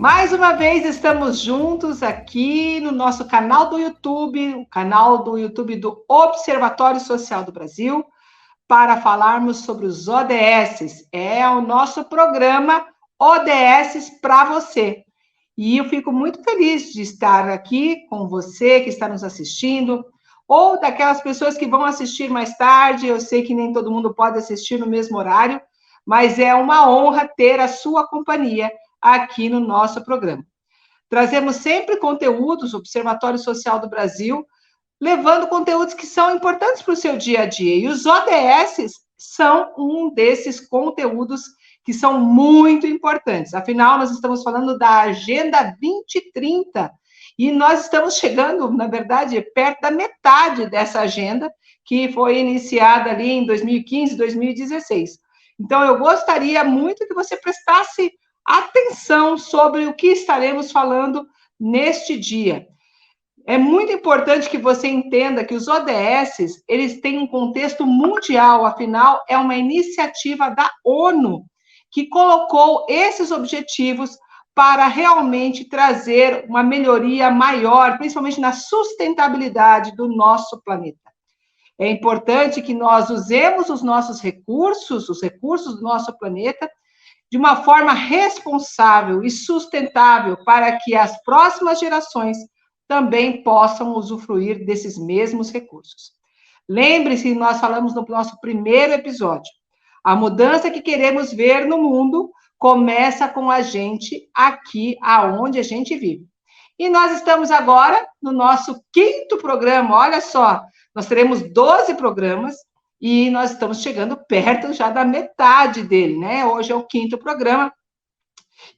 Mais uma vez estamos juntos aqui no nosso canal do YouTube, o canal do YouTube do Observatório Social do Brasil, para falarmos sobre os ODS. É o nosso programa ODS para você. E eu fico muito feliz de estar aqui com você que está nos assistindo, ou daquelas pessoas que vão assistir mais tarde. Eu sei que nem todo mundo pode assistir no mesmo horário, mas é uma honra ter a sua companhia aqui no nosso programa. Trazemos sempre conteúdos, Observatório Social do Brasil, levando conteúdos que são importantes para o seu dia a dia. E os ODS são um desses conteúdos que são muito importantes. Afinal, nós estamos falando da Agenda 2030 e nós estamos chegando, na verdade, perto da metade dessa agenda, que foi iniciada ali em 2015, 2016. Então, eu gostaria muito que você prestasse atenção sobre o que estaremos falando neste dia. É muito importante que você entenda que os ODS, eles têm um contexto mundial, afinal, é uma iniciativa da ONU que colocou esses objetivos para realmente trazer uma melhoria maior, principalmente na sustentabilidade do nosso planeta. É importante que nós usemos os nossos recursos, os recursos do nosso planeta, de uma forma responsável e sustentável para que as próximas gerações também possam usufruir desses mesmos recursos. Lembre-se que nós falamos no nosso primeiro episódio. A mudança que queremos ver no mundo começa com a gente aqui aonde a gente vive. E nós estamos agora no nosso 5º programa. Olha só, nós teremos 12 programas e nós estamos chegando perto já da metade dele, né? Hoje é o 5º programa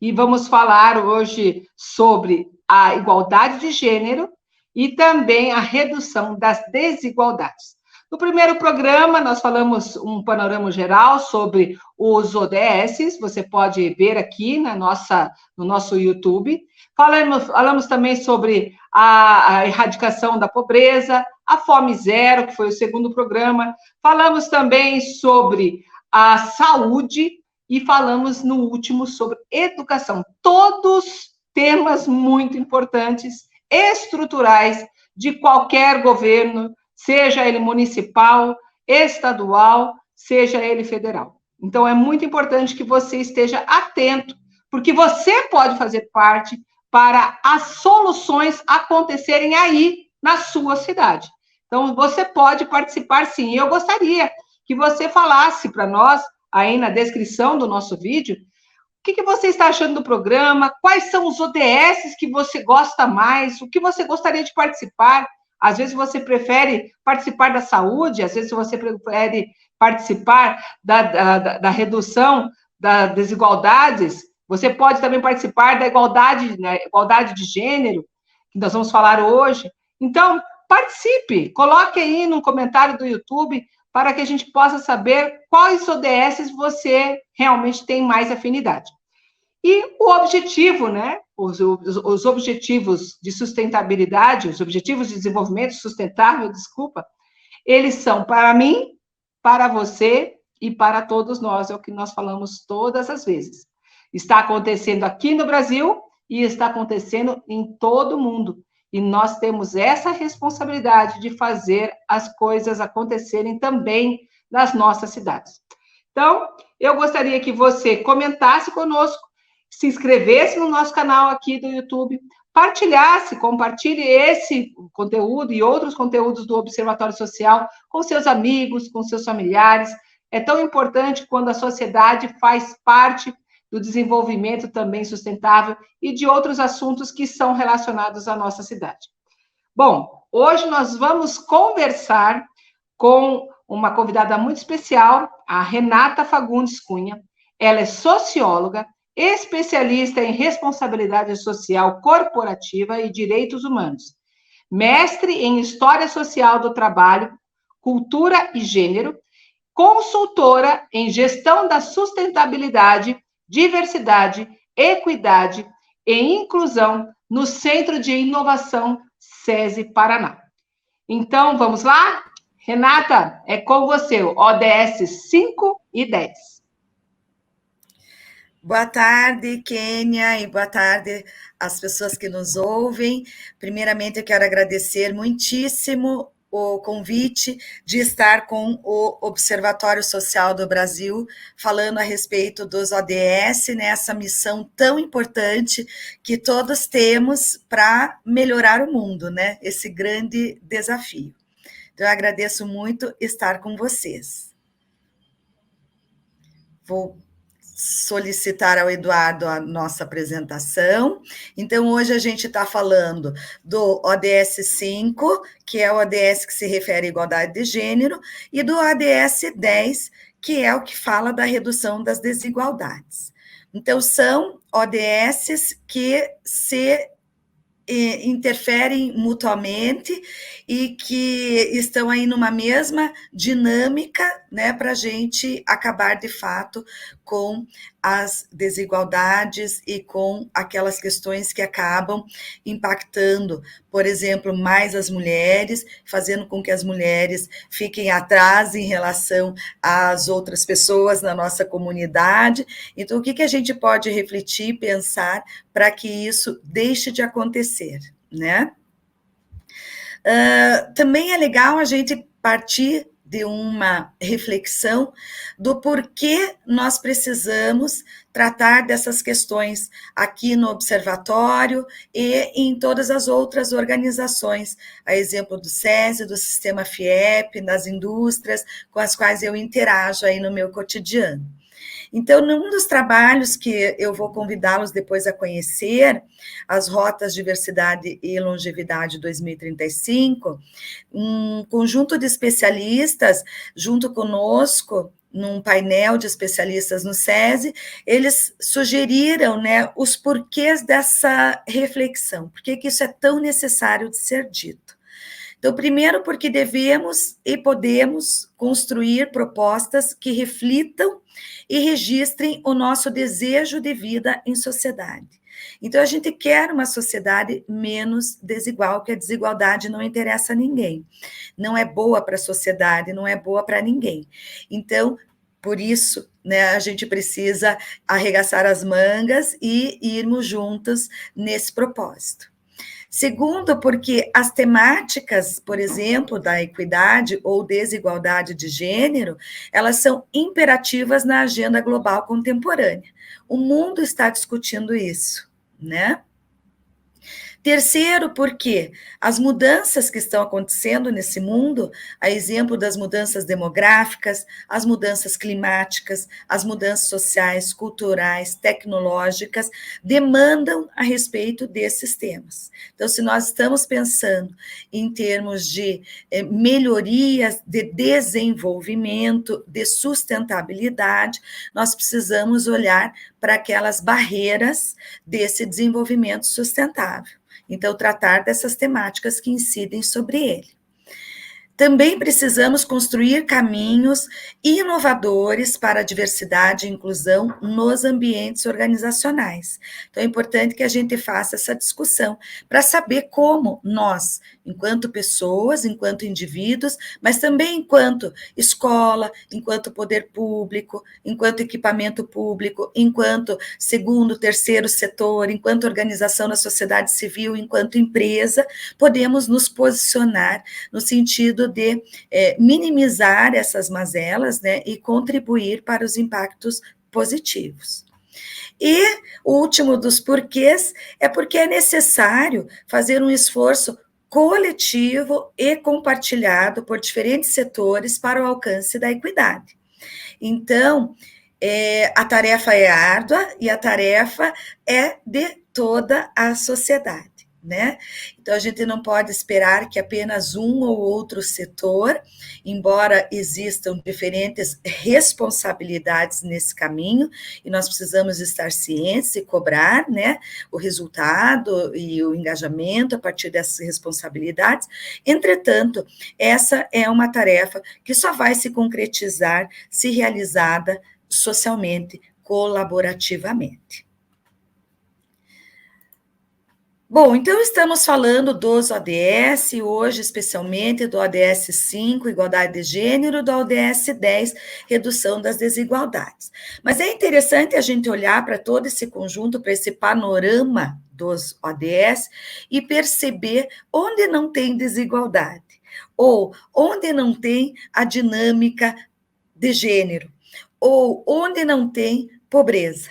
e vamos falar hoje sobre a igualdade de gênero e também a redução das desigualdades. No primeiro programa, nós falamos um panorama geral sobre os ODS, você pode ver aqui no nosso YouTube. Falamos também sobre a erradicação da pobreza, a fome zero, que foi o segundo programa. Falamos também sobre a saúde e falamos no último sobre educação. Todos temas muito importantes, estruturais de qualquer governo, seja ele municipal, estadual, seja ele federal. Então, é muito importante que você esteja atento, porque você pode fazer parte para as soluções acontecerem aí, na sua cidade. Então, você pode participar, sim. Eu gostaria que você falasse para nós, aí na descrição do nosso vídeo, o que você está achando do programa, quais são os ODS que você gosta mais, o que você gostaria de participar. Às vezes você prefere participar da saúde, às vezes você prefere participar da redução das desigualdades, você pode também participar da igualdade, né, igualdade de gênero, que nós vamos falar hoje. Então, participe, coloque aí no comentário do YouTube para que a gente possa saber quais ODS você realmente tem mais afinidade. E o objetivo, né? Os objetivos de sustentabilidade, os objetivos de desenvolvimento sustentável, desculpa, eles são para mim, para você e para todos nós, é o que nós falamos todas as vezes. Está acontecendo aqui no Brasil e está acontecendo em todo o mundo. E nós temos essa responsabilidade de fazer as coisas acontecerem também nas nossas cidades. Então, eu gostaria que você comentasse conosco, se inscrevesse no nosso canal aqui do YouTube, compartilhe esse conteúdo e outros conteúdos do Observatório Social com seus amigos, com seus familiares. É tão importante quando a sociedade faz parte do desenvolvimento também sustentável e de outros assuntos que são relacionados à nossa cidade. Bom, hoje nós vamos conversar com uma convidada muito especial, a Renata Fagundes Cunha. Ela é socióloga, especialista em responsabilidade social corporativa e direitos humanos, mestre em História Social do Trabalho, Cultura e Gênero, consultora em Gestão da Sustentabilidade, Diversidade, Equidade e Inclusão no Centro de Inovação SESI Paraná. Então, vamos lá? Renata, é com você, ODS 5 e 10. Boa tarde, Kênia, e boa tarde às pessoas que nos ouvem. Primeiramente, eu quero agradecer muitíssimo o convite de estar com o Observatório Social do Brasil, falando a respeito dos ODS, né, essa missão tão importante que todos temos para melhorar o mundo, né, esse grande desafio. Então, eu agradeço muito estar com vocês. Vou solicitar ao Eduardo a nossa apresentação. Então, hoje a gente está falando do ODS 5, que é o ODS que se refere à igualdade de gênero, e do ODS 10, que é o que fala da redução das desigualdades. Então, são ODS que se interferem mutuamente e que estão aí numa mesma dinâmica, né, para a gente acabar de fato com as desigualdades e com aquelas questões que acabam impactando, por exemplo, mais as mulheres, fazendo com que as mulheres fiquem atrás em relação às outras pessoas na nossa comunidade. Então, o que a gente pode refletir e pensar para que isso deixe de acontecer, né? Também é legal a gente partir de uma reflexão do porquê nós precisamos tratar dessas questões aqui no Observatório e em todas as outras organizações, a exemplo do SESI, do Sistema FIEP, das indústrias com as quais eu interajo aí no meu cotidiano. Então, num dos trabalhos que eu vou convidá-los depois a conhecer, as Rotas Diversidade e Longevidade 2035, um conjunto de especialistas, junto conosco, num painel de especialistas no SESI, eles sugeriram, né, os porquês dessa reflexão, por que isso é tão necessário de ser dito. Então, primeiro, porque devemos e podemos construir propostas que reflitam e registrem o nosso desejo de vida em sociedade. Então, a gente quer uma sociedade menos desigual, que a desigualdade não interessa a ninguém. Não é boa para a sociedade, não é boa para ninguém. Então, por isso, né, a gente precisa arregaçar as mangas e irmos juntos nesse propósito. Segundo, porque as temáticas, por exemplo, da equidade ou desigualdade de gênero, elas são imperativas na agenda global contemporânea. O mundo está discutindo isso, né? Terceiro, porque as mudanças que estão acontecendo nesse mundo, a exemplo das mudanças demográficas, as mudanças climáticas, as mudanças sociais, culturais, tecnológicas, demandam a respeito desses temas. Então, se nós estamos pensando em termos de melhorias, de desenvolvimento, de sustentabilidade, nós precisamos olhar para aquelas barreiras desse desenvolvimento sustentável. Então, tratar dessas temáticas que incidem sobre ele. Também precisamos construir caminhos inovadores para a diversidade e inclusão nos ambientes organizacionais. Então, é importante que a gente faça essa discussão para saber como nós, enquanto pessoas, enquanto indivíduos, mas também enquanto escola, enquanto poder público, enquanto equipamento público, enquanto segundo, terceiro setor, enquanto organização da sociedade civil, enquanto empresa, podemos nos posicionar no sentido de minimizar essas mazelas, né, e contribuir para os impactos positivos. E o último dos porquês é porque é necessário fazer um esforço coletivo e compartilhado por diferentes setores para o alcance da equidade. Então, a tarefa é árdua e a tarefa é de toda a sociedade, né? Então, a gente não pode esperar que apenas um ou outro setor, embora existam diferentes responsabilidades nesse caminho, e nós precisamos estar cientes e cobrar, né, o resultado e o engajamento a partir dessas responsabilidades. Entretanto, essa é uma tarefa que só vai se concretizar se realizada socialmente, colaborativamente. Bom, então estamos falando dos ODS, hoje especialmente do ODS 5, Igualdade de Gênero, do ODS 10, Redução das Desigualdades. Mas é interessante a gente olhar para todo esse conjunto, para esse panorama dos ODS e perceber onde não tem desigualdade, ou onde não tem a dinâmica de gênero, ou onde não tem pobreza.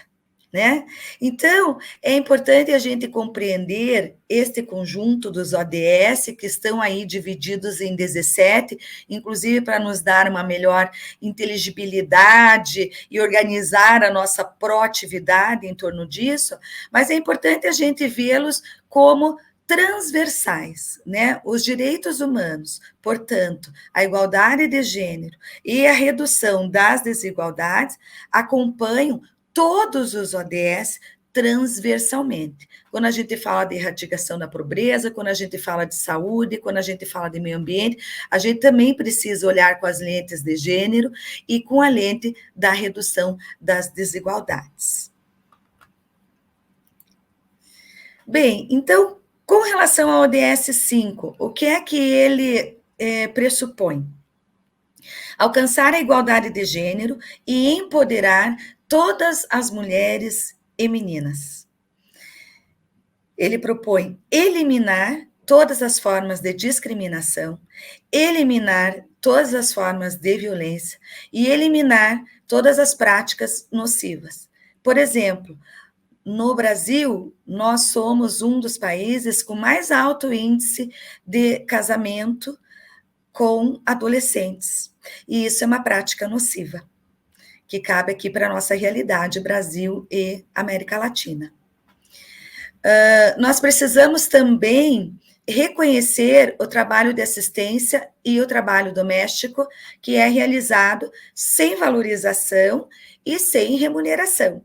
Né? Então, é importante a gente compreender este conjunto dos ODS, que estão aí divididos em 17, inclusive para nos dar uma melhor inteligibilidade e organizar a nossa proatividade em torno disso, mas é importante a gente vê-los como transversais, né? Os direitos humanos, portanto, a igualdade de gênero e a redução das desigualdades acompanham todos os ODS transversalmente. Quando a gente fala de erradicação da pobreza, quando a gente fala de saúde, quando a gente fala de meio ambiente, a gente também precisa olhar com as lentes de gênero e com a lente da redução das desigualdades. Bem, então, com relação ao ODS 5, o que é que ele pressupõe? Alcançar a igualdade de gênero e empoderar todas as mulheres e meninas. Ele propõe eliminar todas as formas de discriminação, eliminar todas as formas de violência e eliminar todas as práticas nocivas. Por exemplo, no Brasil, nós somos um dos países com mais alto índice de casamento com adolescentes, e isso é uma prática nociva, que cabe aqui para a nossa realidade, Brasil e América Latina. Nós precisamos também reconhecer o trabalho de assistência e o trabalho doméstico que é realizado sem valorização e sem remuneração.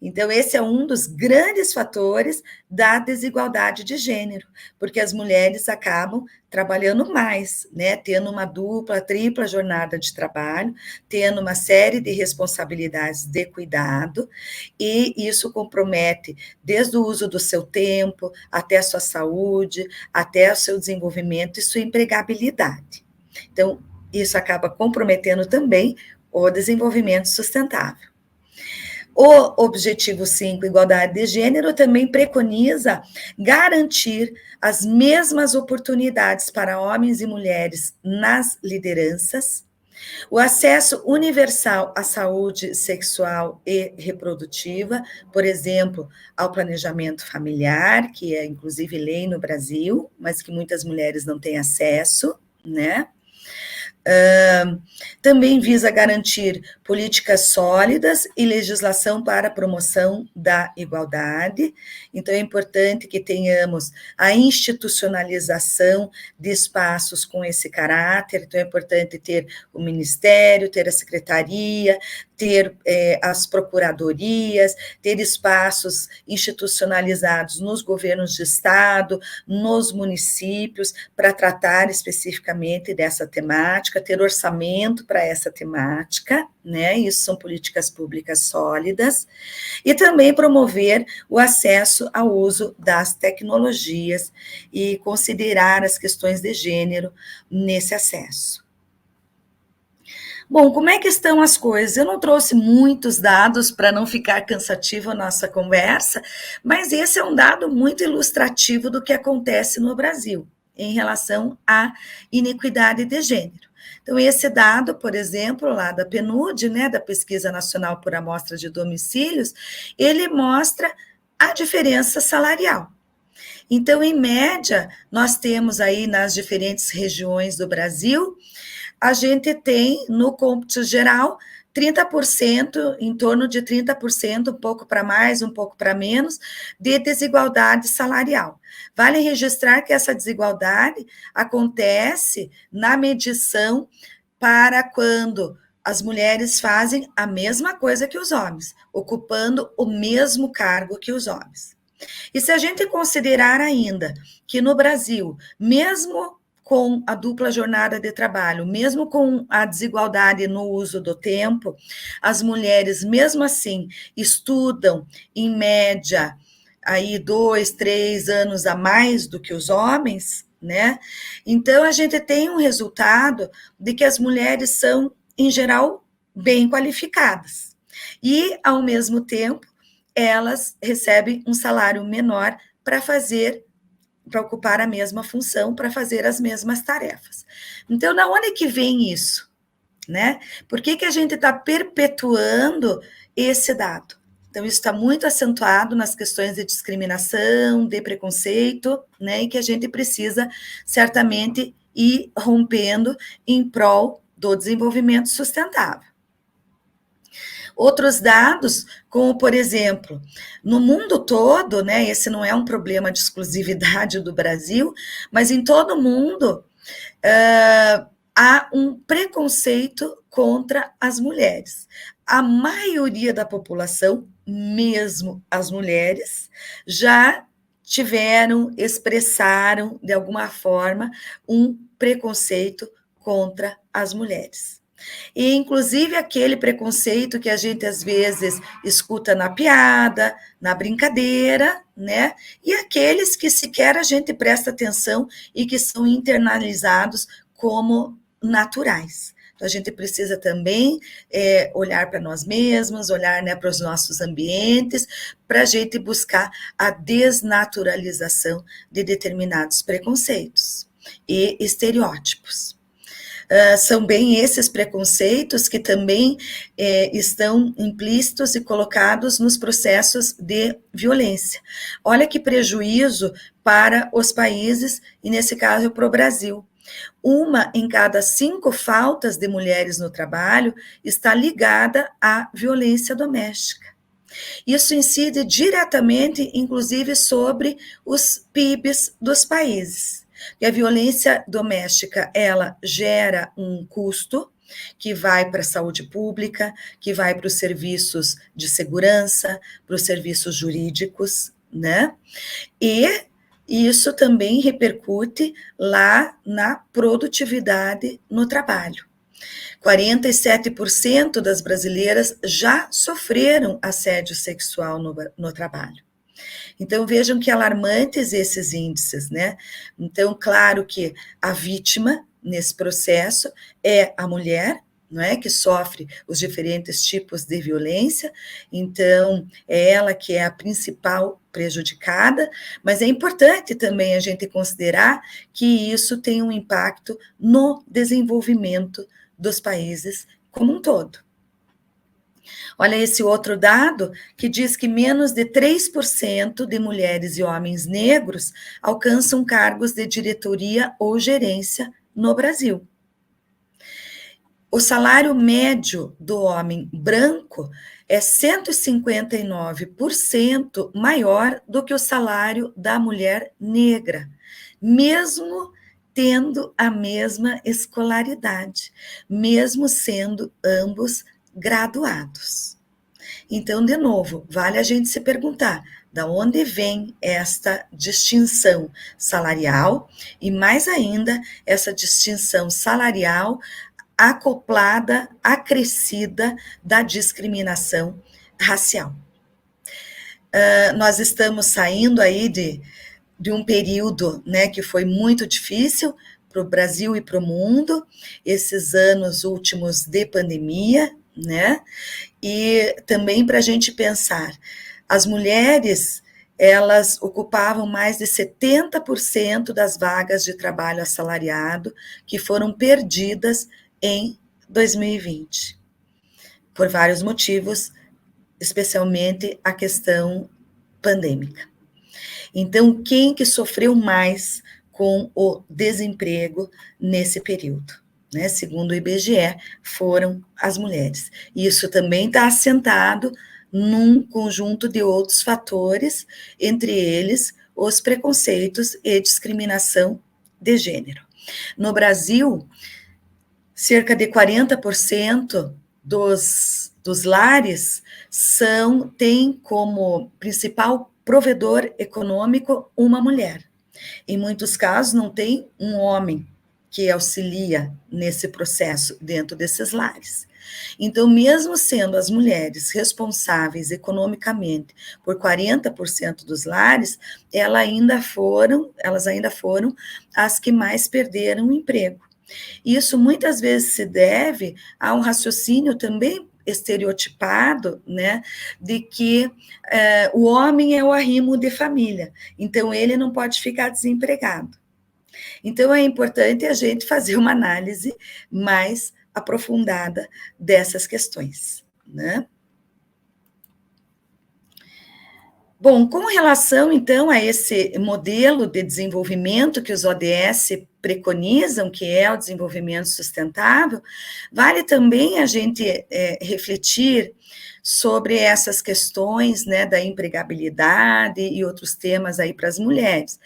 Então, esse é um dos grandes fatores da desigualdade de gênero, porque as mulheres acabam trabalhando mais, né? Tendo uma dupla, tripla jornada de trabalho, tendo uma série de responsabilidades de cuidado, e isso compromete desde o uso do seu tempo, até a sua saúde, até o seu desenvolvimento e sua empregabilidade. Então, isso acaba comprometendo também o desenvolvimento sustentável. O objetivo 5, igualdade de gênero, também preconiza garantir as mesmas oportunidades para homens e mulheres nas lideranças, o acesso universal à saúde sexual e reprodutiva, por exemplo, ao planejamento familiar, que é inclusive lei no Brasil, mas que muitas mulheres não têm acesso, né? Também visa garantir políticas sólidas e legislação para a promoção da igualdade. Então, é importante que tenhamos a institucionalização de espaços com esse caráter. Então, é importante ter o ministério, ter a secretaria, ter as procuradorias, ter espaços institucionalizados nos governos de estado, nos municípios, para tratar especificamente dessa temática, ter orçamento para essa temática, né? Isso são políticas públicas sólidas, e também promover o acesso ao uso das tecnologias e considerar as questões de gênero nesse acesso. Bom, como é que estão as coisas? Eu não trouxe muitos dados para não ficar cansativa a nossa conversa, mas esse é um dado muito ilustrativo do que acontece no Brasil em relação à inequidade de gênero. Então, esse dado, por exemplo, lá da PNUD, né, da Pesquisa Nacional por Amostra de Domicílios, ele mostra a diferença salarial. Então, em média, nós temos aí nas diferentes regiões do Brasil, a gente tem, no cômputo geral, 30%, em torno de 30%, um pouco para mais, um pouco para menos, de desigualdade salarial. Vale registrar que essa desigualdade acontece na medição para quando as mulheres fazem a mesma coisa que os homens, ocupando o mesmo cargo que os homens. E se a gente considerar ainda que no Brasil, mesmo com a dupla jornada de trabalho, mesmo com a desigualdade no uso do tempo, as mulheres, mesmo assim, estudam, em média, aí 2, 3 anos a mais do que os homens, né? Então, a gente tem um resultado de que as mulheres são, em geral, bem qualificadas. E, ao mesmo tempo, elas recebem um salário menor para ocupar a mesma função, para fazer as mesmas tarefas. Então, da onde que vem isso? Né? Por que a gente está perpetuando esse dado? Então, isso está muito acentuado nas questões de discriminação, de preconceito, né? E que a gente precisa, certamente, ir rompendo em prol do desenvolvimento sustentável. Outros dados, como, por exemplo, no mundo todo, né? Esse não é um problema de exclusividade do Brasil, mas em todo o mundo, há um preconceito contra as mulheres. A maioria da população, mesmo as mulheres, já expressaram, de alguma forma, um preconceito contra as mulheres. E, inclusive, aquele preconceito que a gente, às vezes, escuta na piada, na brincadeira, né? E aqueles que sequer a gente presta atenção e que são internalizados como naturais. Então, a gente precisa também olhar para nós mesmos, olhar, né, para os nossos ambientes, para a gente buscar a desnaturalização de determinados preconceitos e estereótipos. São bem esses preconceitos que também estão implícitos e colocados nos processos de violência. Olha que prejuízo para os países, e nesse caso para o Brasil. 1 em cada 5 faltas de mulheres no trabalho está ligada à violência doméstica. Isso incide diretamente, inclusive, sobre os PIBs dos países. E a violência doméstica, ela gera um custo que vai para a saúde pública, que vai para os serviços de segurança, para os serviços jurídicos, né? E isso também repercute lá na produtividade no trabalho. 47% das brasileiras já sofreram assédio sexual no trabalho. Então, vejam que alarmantes esses índices, né? Então, claro que a vítima nesse processo é a mulher, não é, que sofre os diferentes tipos de violência, então é ela que é a principal prejudicada, mas é importante também a gente considerar que isso tem um impacto no desenvolvimento dos países como um todo. Olha esse outro dado que diz que menos de 3% de mulheres e homens negros alcançam cargos de diretoria ou gerência no Brasil. O salário médio do homem branco é 159% maior do que o salário da mulher negra, mesmo tendo a mesma escolaridade, mesmo sendo ambos graduados. Então, de novo, vale a gente se perguntar da onde vem esta distinção salarial e, mais ainda, essa distinção salarial acoplada, acrescida da discriminação racial. Nós estamos saindo aí de um período, né, que foi muito difícil para o Brasil e para o mundo, esses anos últimos de pandemia, né, e também para a gente pensar, as mulheres, elas ocupavam mais de 70% das vagas de trabalho assalariado que foram perdidas em 2020, por vários motivos, especialmente a questão pandêmica. Então, quem que sofreu mais com o desemprego nesse período? Né? Segundo o IBGE, foram as mulheres. Isso também está assentado num conjunto de outros fatores, entre eles os preconceitos e discriminação de gênero. No Brasil, cerca de 40% dos lares têm como principal provedor econômico uma mulher. Em muitos casos, não tem um homem que auxilia nesse processo dentro desses lares. Então, mesmo sendo as mulheres responsáveis economicamente por 40% dos lares, elas ainda foram as que mais perderam o emprego. Isso muitas vezes se deve a um raciocínio também estereotipado, né, de que o homem é o arrimo de família, então ele não pode ficar desempregado. Então é importante a gente fazer uma análise mais aprofundada dessas questões, né? Bom, com relação, então, a esse modelo de desenvolvimento que os ODS preconizam, que é o desenvolvimento sustentável, vale também a gente refletir sobre essas questões, né, da empregabilidade e outros temas aí para as mulheres,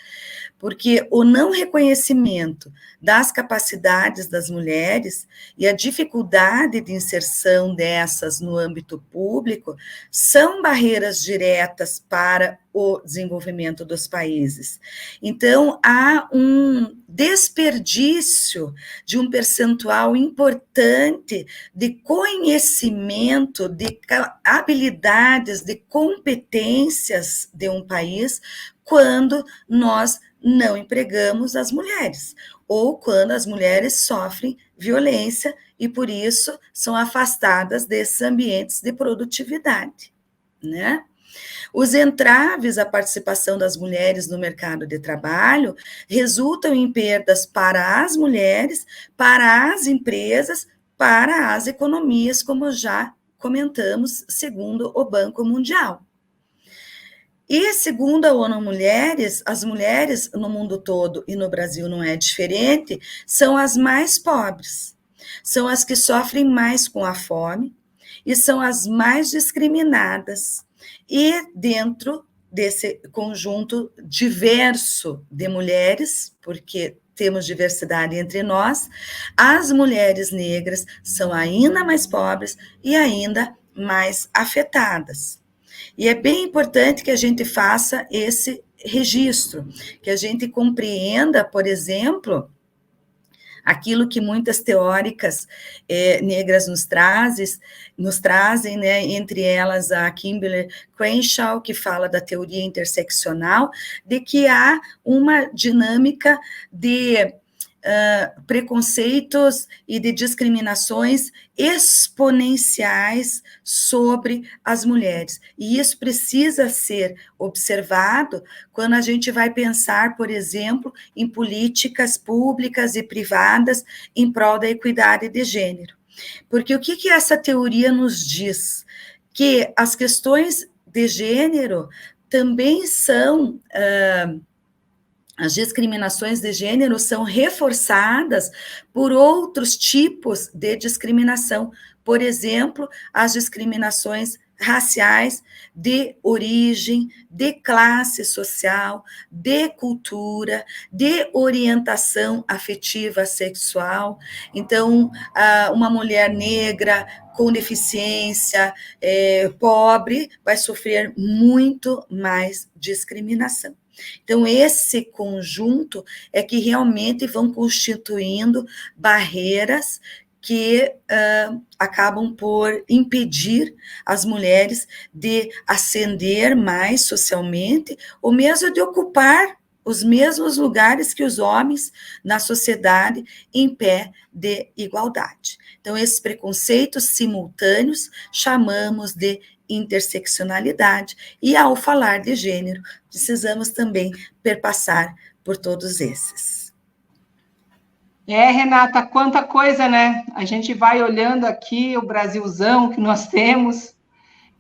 porque o não reconhecimento das capacidades das mulheres e a dificuldade de inserção dessas no âmbito público são barreiras diretas para o desenvolvimento dos países. Então, há um desperdício de um percentual importante de conhecimento, de habilidades, de competências de um país quando nós não empregamos as mulheres, ou quando as mulheres sofrem violência e, por isso, são afastadas desses ambientes de produtividade, né? Os entraves à participação das mulheres no mercado de trabalho resultam em perdas para as mulheres, para as empresas, para as economias, como já comentamos, segundo o Banco Mundial. E, segundo a ONU Mulheres, as mulheres no mundo todo, e no Brasil não é diferente, são as mais pobres, são as que sofrem mais com a fome e são as mais discriminadas. E dentro desse conjunto diverso de mulheres, porque temos diversidade entre nós, as mulheres negras são ainda mais pobres e ainda mais afetadas. E é bem importante que a gente faça esse registro, que a gente compreenda, por exemplo, aquilo que muitas teóricas negras nos trazem, né, entre elas a Kimberly Crenshaw, que fala da teoria interseccional, de que há uma dinâmica de preconceitos e de discriminações exponenciais sobre as mulheres. E isso precisa ser observado quando a gente vai pensar, por exemplo, em políticas públicas e privadas em prol da equidade de gênero. Porque o que essa teoria nos diz? Que as questões de gênero também são... as discriminações de gênero são reforçadas por outros tipos de discriminação. Por exemplo, as discriminações raciais de origem, de classe social, de cultura, de orientação afetiva sexual. Então, uma mulher negra com deficiência, pobre, vai sofrer muito mais discriminação. Então, esse conjunto é que realmente vão constituindo barreiras que acabam por impedir as mulheres de ascender mais socialmente, ou mesmo de ocupar os mesmos lugares que os homens na sociedade em pé de igualdade. Então, esses preconceitos simultâneos chamamos de interseccionalidade, e ao falar de gênero, precisamos também perpassar por todos esses. Renata, quanta coisa, né? A gente vai olhando aqui o Brasilzão que nós temos,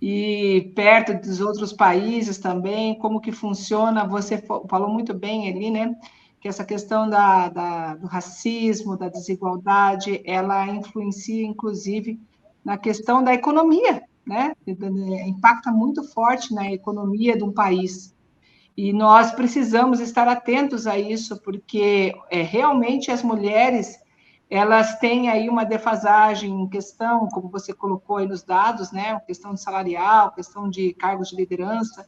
e perto dos outros países também, como que funciona, você falou muito bem ali, né? Que essa questão do racismo, da desigualdade, ela influencia, inclusive, na questão da economia, né? Impacta muito forte na economia de um país. E nós precisamos estar atentos a isso, porque realmente as mulheres, elas têm aí uma defasagem em questão, como você colocou aí nos dados, né? Questão de salarial, questão de cargos de liderança,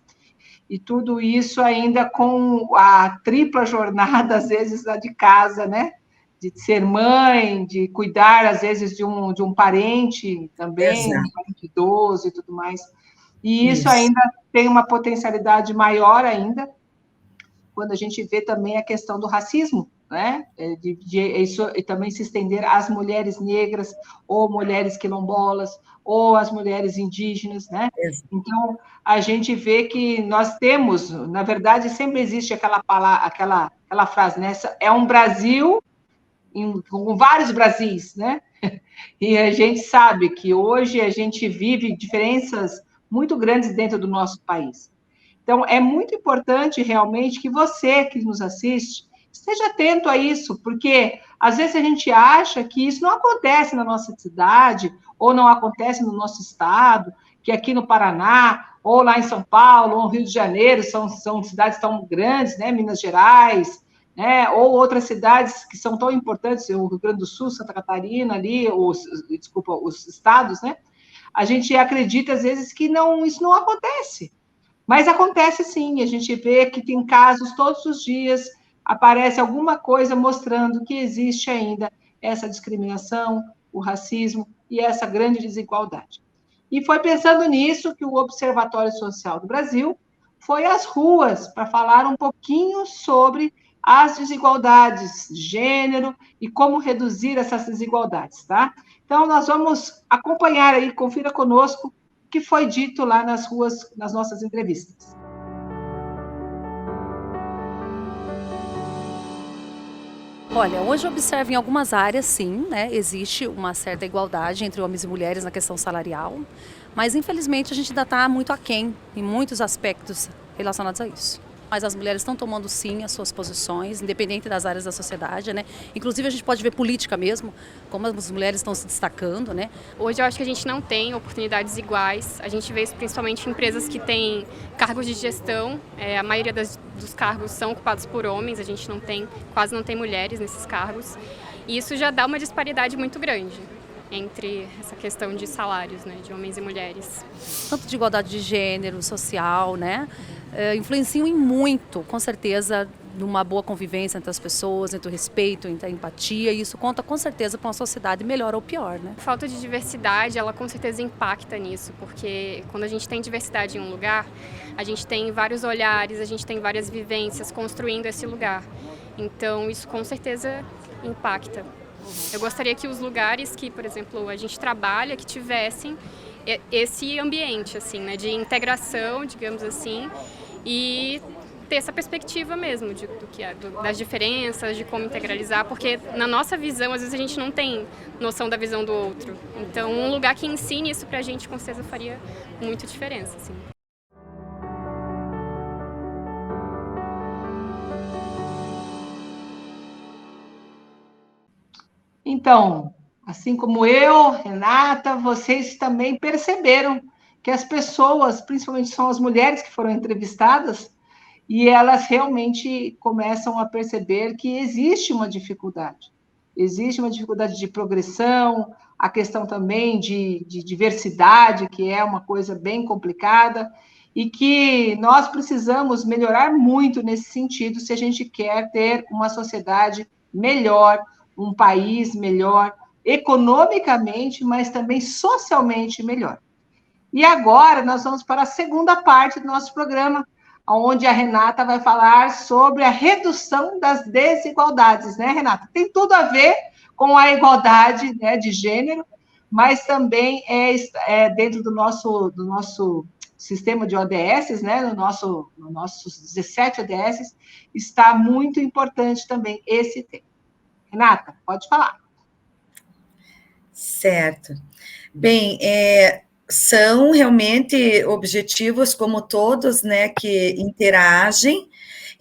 e tudo isso ainda com a tripla jornada, às vezes, da de casa, né? de ser mãe, de cuidar, às vezes, de um parente também, um Exato. parente idoso e tudo mais. E isso Isso. ainda tem uma potencialidade maior ainda, quando a gente vê também a questão do racismo, né? Isso, e também se estender às mulheres negras, ou mulheres quilombolas, ou às mulheres indígenas, né? Exato. Então, a gente vê que nós temos, na verdade, sempre existe aquela palavra, aquela frase, né? É um Brasil com vários Brasis, né? E a gente sabe que hoje a gente vive diferenças muito grandes dentro do nosso país. Então, é muito importante realmente que você que nos assiste esteja atento a isso, porque às vezes a gente acha que isso não acontece na nossa cidade, ou não acontece no nosso estado, que aqui no Paraná, ou lá em São Paulo, ou no Rio de Janeiro, são cidades tão grandes, né? Minas Gerais, né? Ou outras cidades que são tão importantes, o Rio Grande do Sul, Santa Catarina, ali, os estados, né? A gente acredita, às vezes, que não, isso não acontece. Mas acontece sim, a gente vê que tem casos todos os dias, aparece alguma coisa mostrando que existe ainda essa discriminação, o racismo e essa grande desigualdade. E foi pensando nisso que o Observatório Social do Brasil foi às ruas para falar um pouquinho sobre as desigualdades de gênero e como reduzir essas desigualdades, tá? Então, nós vamos acompanhar aí, confira conosco que foi dito lá nas ruas, nas nossas entrevistas. Olha, hoje eu observo em algumas áreas, sim, né, existe uma certa igualdade entre homens e mulheres na questão salarial, mas infelizmente a gente ainda está muito aquém em muitos aspectos relacionados a isso. Mas as mulheres estão tomando sim as suas posições, independente das áreas da sociedade, né? Inclusive a gente pode ver política mesmo, como as mulheres estão se destacando, né? Hoje eu acho que a gente não tem oportunidades iguais. A gente vê isso principalmente em empresas que têm cargos de gestão. A maioria dos cargos são ocupados por homens. A gente quase não tem mulheres nesses cargos. E isso já dá uma disparidade muito grande entre essa questão de salários, né, de homens e mulheres. Tanto de igualdade de gênero, social, né? Influenciam em muito, com certeza, numa boa convivência entre as pessoas, entre o respeito, entre a empatia, e isso conta com certeza para uma sociedade melhor ou pior, né? A falta de diversidade, ela com certeza impacta nisso, porque quando a gente tem diversidade em um lugar, a gente tem vários olhares, a gente tem várias vivências construindo esse lugar. Então, isso com certeza impacta. Eu gostaria que os lugares que, por exemplo, a gente trabalha, que tivessem esse ambiente, assim, né, de integração, digamos assim, e ter essa perspectiva mesmo das diferenças, de como integralizar, porque na nossa visão, às vezes a gente não tem noção da visão do outro. Então, um lugar que ensine isso pra gente, com certeza, faria muita diferença, assim. Então, assim como eu, Renata, vocês também perceberam que as pessoas, principalmente são as mulheres que foram entrevistadas, e elas realmente começam a perceber que existe uma dificuldade. Existe uma dificuldade de progressão, a questão também de diversidade, que é uma coisa bem complicada, e que nós precisamos melhorar muito nesse sentido se a gente quer ter uma sociedade melhor, um país melhor, economicamente, mas também socialmente melhor. E agora nós vamos para a segunda parte do nosso programa, onde a Renata vai falar sobre a redução das desigualdades, né, Renata? Tem tudo a ver com a igualdade, né, de gênero, mas também é dentro do nosso sistema de ODS, né, no nossos 17 ODS, está muito importante também esse tema. Renata, pode falar. Certo. Bem, são realmente objetivos, como todos, né, que interagem.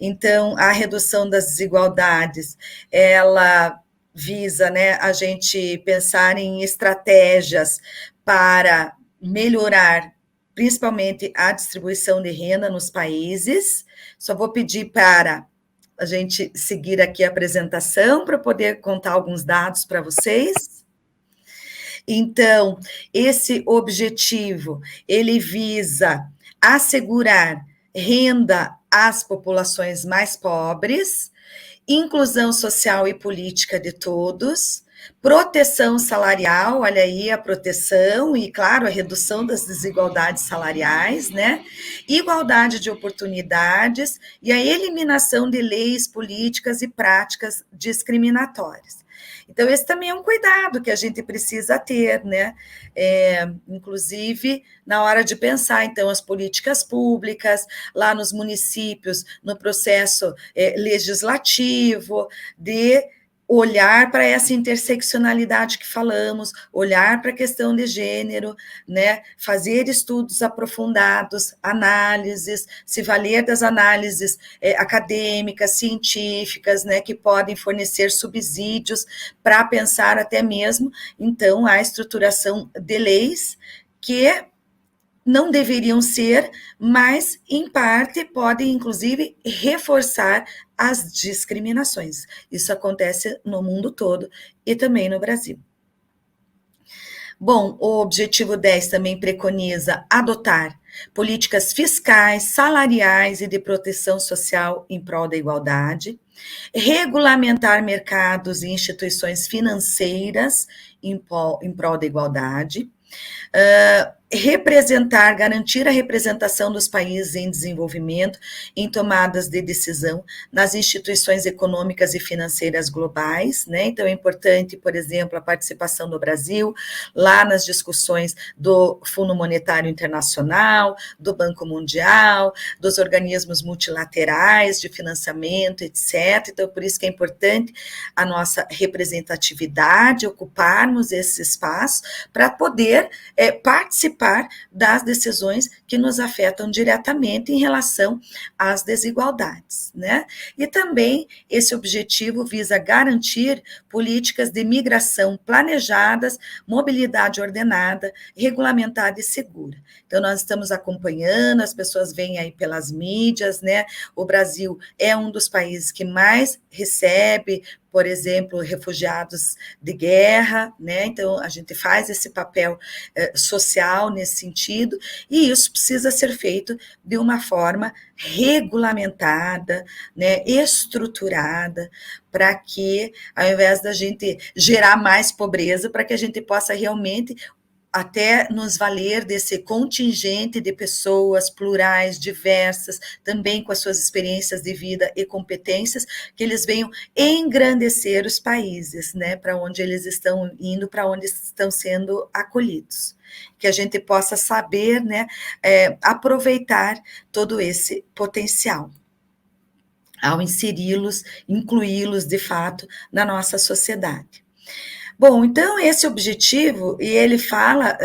Então, a redução das desigualdades, ela visa, né, a gente pensar em estratégias para melhorar, principalmente, a distribuição de renda nos países. Só vou pedir para a gente seguir aqui a apresentação para poder contar alguns dados para vocês. Então, esse objetivo, ele visa assegurar renda às populações mais pobres inclusão social e política de todos, proteção salarial, olha aí a proteção e, claro, a redução das desigualdades salariais, né? Igualdade de oportunidades e a eliminação de leis, políticas e práticas discriminatórias. Então, esse também é um cuidado que a gente precisa ter, né? Inclusive, na hora de pensar, então, as políticas públicas, lá nos municípios, no processo legislativo, de olhar para essa interseccionalidade que falamos, olhar para a questão de gênero, né? Fazer estudos aprofundados, análises, se valer das análises acadêmicas, científicas, né? Que podem fornecer subsídios para pensar até mesmo, então, a estruturação de leis que não deveriam ser, mas, em parte, podem, inclusive, reforçar as discriminações. Isso acontece no mundo todo e também no Brasil. Bom, o objetivo 10 também preconiza adotar políticas fiscais, salariais e de proteção social em prol da igualdade, regulamentar mercados e instituições financeiras em prol da igualdade, garantir a representação dos países em desenvolvimento em tomadas de decisão nas instituições econômicas e financeiras globais, né? Então é importante, por exemplo, a participação do Brasil lá nas discussões do Fundo Monetário Internacional, do Banco Mundial, dos organismos multilaterais de financiamento, etc. Então, por isso que é importante a nossa representatividade, ocuparmos esse espaço para poder participar das decisões que nos afetam diretamente em relação às desigualdades, né? E também esse objetivo visa garantir políticas de migração planejadas, mobilidade ordenada, regulamentada e segura. Então, nós estamos acompanhando, as pessoas veem aí pelas mídias, né? O Brasil é um dos países que mais recebe, por exemplo, refugiados de guerra, né? Então, a gente faz esse papel social nesse sentido, e isso precisa ser feito de uma forma regulamentada, né? Estruturada, para que, ao invés da gente gerar mais pobreza, para que a gente possa realmente até nos valer desse contingente de pessoas plurais, diversas, também com as suas experiências de vida e competências, que eles venham engrandecer os países, né, para onde eles estão indo, para onde estão sendo acolhidos. Que a gente possa saber, né, aproveitar todo esse potencial ao inseri-los, incluí-los, de fato, na nossa sociedade. Bom, então esse objetivo, e ele fala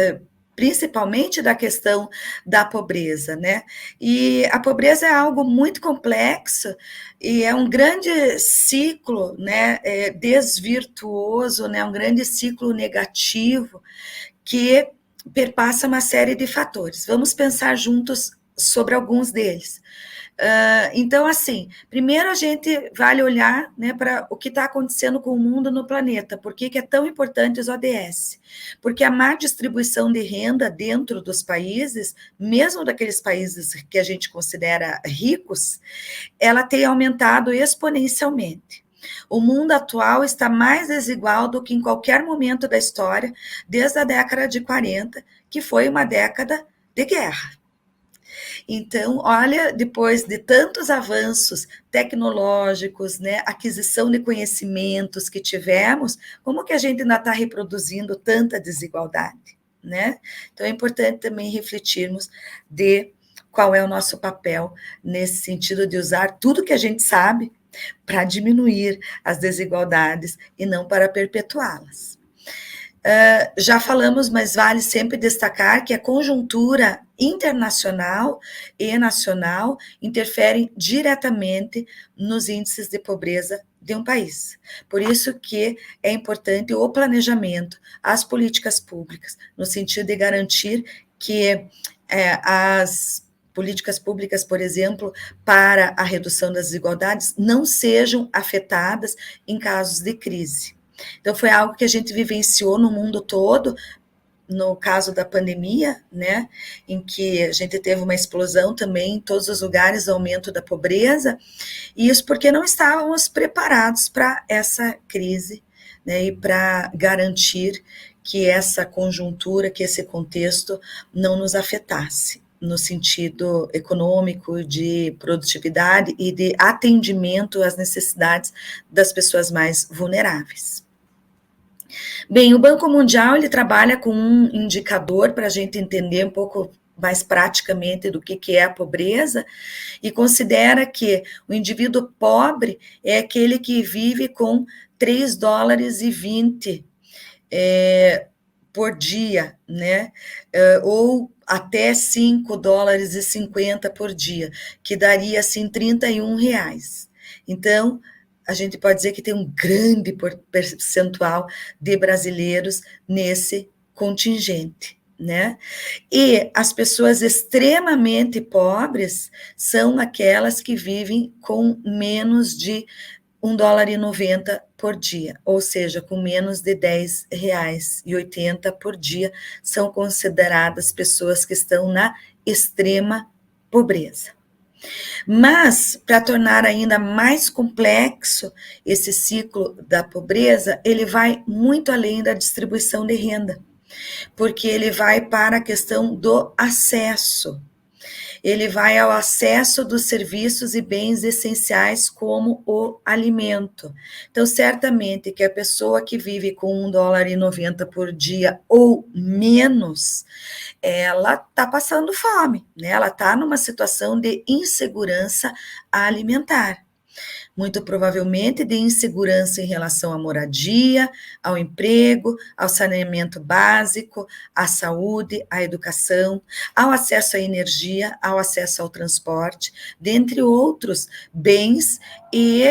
principalmente da questão da pobreza, né? E a pobreza é algo muito complexo e é um grande ciclo, né, desvirtuoso, né, um grande ciclo negativo que perpassa uma série de fatores. Vamos pensar juntos sobre alguns deles. Então, assim, primeiro a gente vale olhar, né, para o que está acontecendo com o mundo no planeta, por que é tão importante os ODS? Porque a má distribuição de renda dentro dos países, mesmo daqueles países que a gente considera ricos, ela tem aumentado exponencialmente. O mundo atual está mais desigual do que em qualquer momento da história, desde a década de 40, que foi uma década de guerra. Então, olha, depois de tantos avanços tecnológicos, né, aquisição de conhecimentos que tivemos, como que a gente ainda está reproduzindo tanta desigualdade, né? Então, é importante também refletirmos de qual é o nosso papel nesse sentido de usar tudo que a gente sabe para diminuir as desigualdades e não para perpetuá-las. Já falamos, mas vale sempre destacar que a conjuntura internacional e nacional interferem diretamente nos índices de pobreza de um país. Por isso que é importante o planejamento, as políticas públicas, no sentido de garantir que as políticas públicas, por exemplo, para a redução das desigualdades, não sejam afetadas em casos de crise. Então, foi algo que a gente vivenciou no mundo todo, no caso da pandemia, né, em que a gente teve uma explosão também em todos os lugares, aumento da pobreza, e isso porque não estávamos preparados para essa crise, né, e para garantir que essa conjuntura, que esse contexto não nos afetasse no sentido econômico, de produtividade e de atendimento às necessidades das pessoas mais vulneráveis. Bem, o Banco Mundial, ele trabalha com um indicador para a gente entender um pouco mais praticamente do que é a pobreza, e considera que o indivíduo pobre é aquele que vive com 3 dólares e 20 por dia, né? Ou até 5 dólares e 50 por dia, que daria, assim, 31 reais. Então, a gente pode dizer que tem um grande percentual de brasileiros nesse contingente, né? E as pessoas extremamente pobres são aquelas que vivem com menos de 1 dólar e 90 por dia, ou seja, com menos de 10 reais e 80 por dia, são consideradas pessoas que estão na extrema pobreza. Mas, para tornar ainda mais complexo esse ciclo da pobreza, ele vai muito além da distribuição de renda, porque ele vai para a questão do acesso. Ele vai ao acesso dos serviços e bens essenciais como o alimento. Então, certamente que a pessoa que vive com 1 dólar e 90 por dia ou menos, ela está passando fome, né? Ela está numa situação de insegurança alimentar. Muito provavelmente de insegurança em relação à moradia, ao emprego, ao saneamento básico, à saúde, à educação, ao acesso à energia, ao acesso ao transporte, dentre outros bens e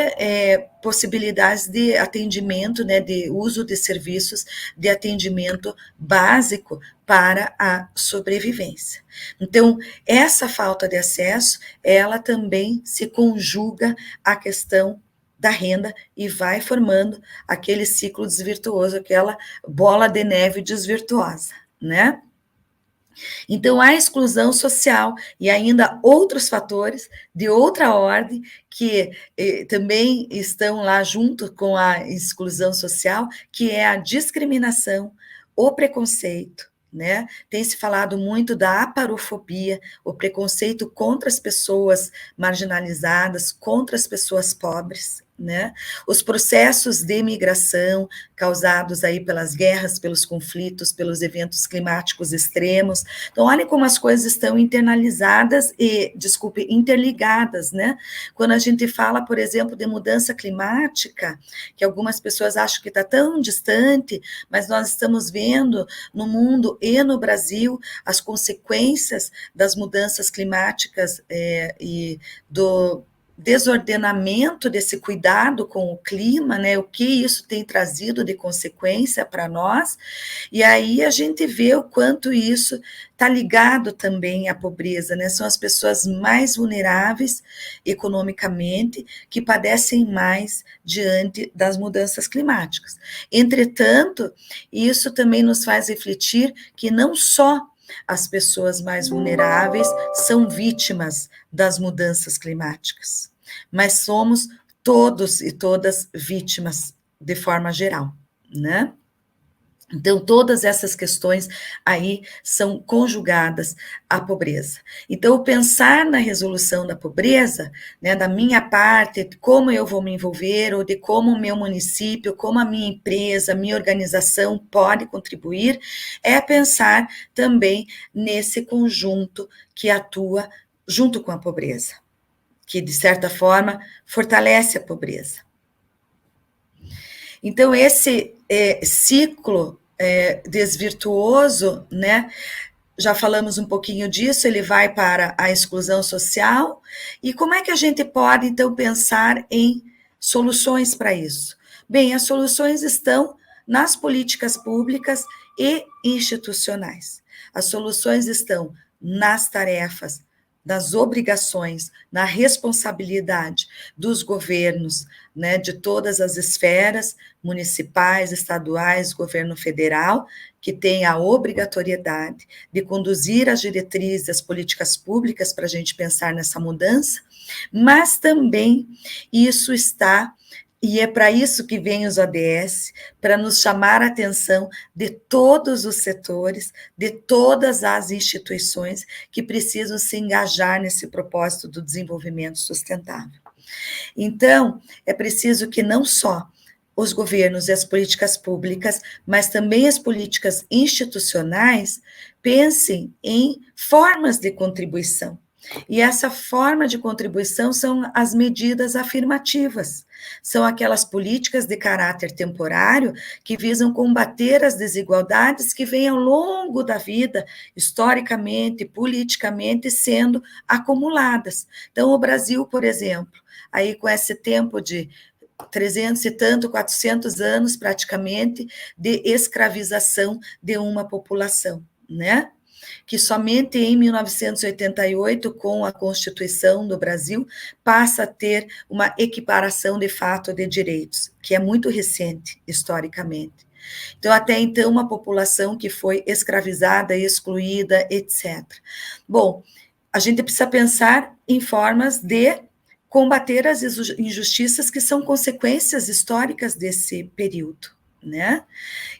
possibilidades de atendimento, né, de uso de serviços de atendimento básico para a sobrevivência. Então, essa falta de acesso, ela também se conjuga à questão da renda e vai formando aquele ciclo desvirtuoso, aquela bola de neve desvirtuosa, né? Então, a exclusão social e ainda outros fatores de outra ordem que também estão lá junto com a exclusão social, que é a discriminação, o preconceito, né? Tem se falado muito da aparofobia, o preconceito contra as pessoas marginalizadas, contra as pessoas pobres, né? Os processos de migração causados aí pelas guerras, pelos conflitos, pelos eventos climáticos extremos. Então, olhem como as coisas estão interligadas, né? Quando a gente fala, por exemplo, de mudança climática, que algumas pessoas acham que está tão distante, mas nós estamos vendo no mundo e no Brasil as consequências das mudanças climáticas e do desordenamento desse cuidado com o clima, né? O que isso tem trazido de consequência para nós, e aí a gente vê o quanto isso está ligado também à pobreza, né? São as pessoas mais vulneráveis economicamente que padecem mais diante das mudanças climáticas. Entretanto, isso também nos faz refletir que não só as pessoas mais vulneráveis são vítimas das mudanças climáticas, mas somos todos e todas vítimas de forma geral, né? Então, todas essas questões aí são conjugadas à pobreza. Então, pensar na resolução da pobreza, né, da minha parte, como eu vou me envolver, ou de como o meu município, como a minha empresa, a minha organização pode contribuir, é pensar também nesse conjunto que atua junto com a pobreza, que, de certa forma, fortalece a pobreza. Então, esse ciclo desvirtuoso, né? Já falamos um pouquinho disso, ele vai para a exclusão social. E como é que a gente pode, então, pensar em soluções para isso? Bem, as soluções estão nas políticas públicas e institucionais. As soluções estão nas tarefas das obrigações, na responsabilidade dos governos, né, de todas as esferas, municipais, estaduais, governo federal, que tem a obrigatoriedade de conduzir as diretrizes, as políticas públicas para a gente pensar nessa mudança, mas também isso está, e é para isso que vem os ODS, para nos chamar a atenção de todos os setores, de todas as instituições que precisam se engajar nesse propósito do desenvolvimento sustentável. Então, é preciso que não só os governos e as políticas públicas, mas também as políticas institucionais pensem em formas de contribuição. E essa forma de contribuição são as medidas afirmativas, são aquelas políticas de caráter temporário que visam combater as desigualdades que vêm ao longo da vida, historicamente, politicamente, sendo acumuladas. Então, o Brasil, por exemplo, aí com esse tempo de 300 e tanto, 400 anos praticamente, de escravização de uma população, né? Que somente em 1988, com a Constituição do Brasil, passa a ter uma equiparação de fato de direitos, que é muito recente, historicamente. Então, até então, uma população que foi escravizada, excluída, etc. Bom, a gente precisa pensar em formas de combater as injustiças que são consequências históricas desse período, né?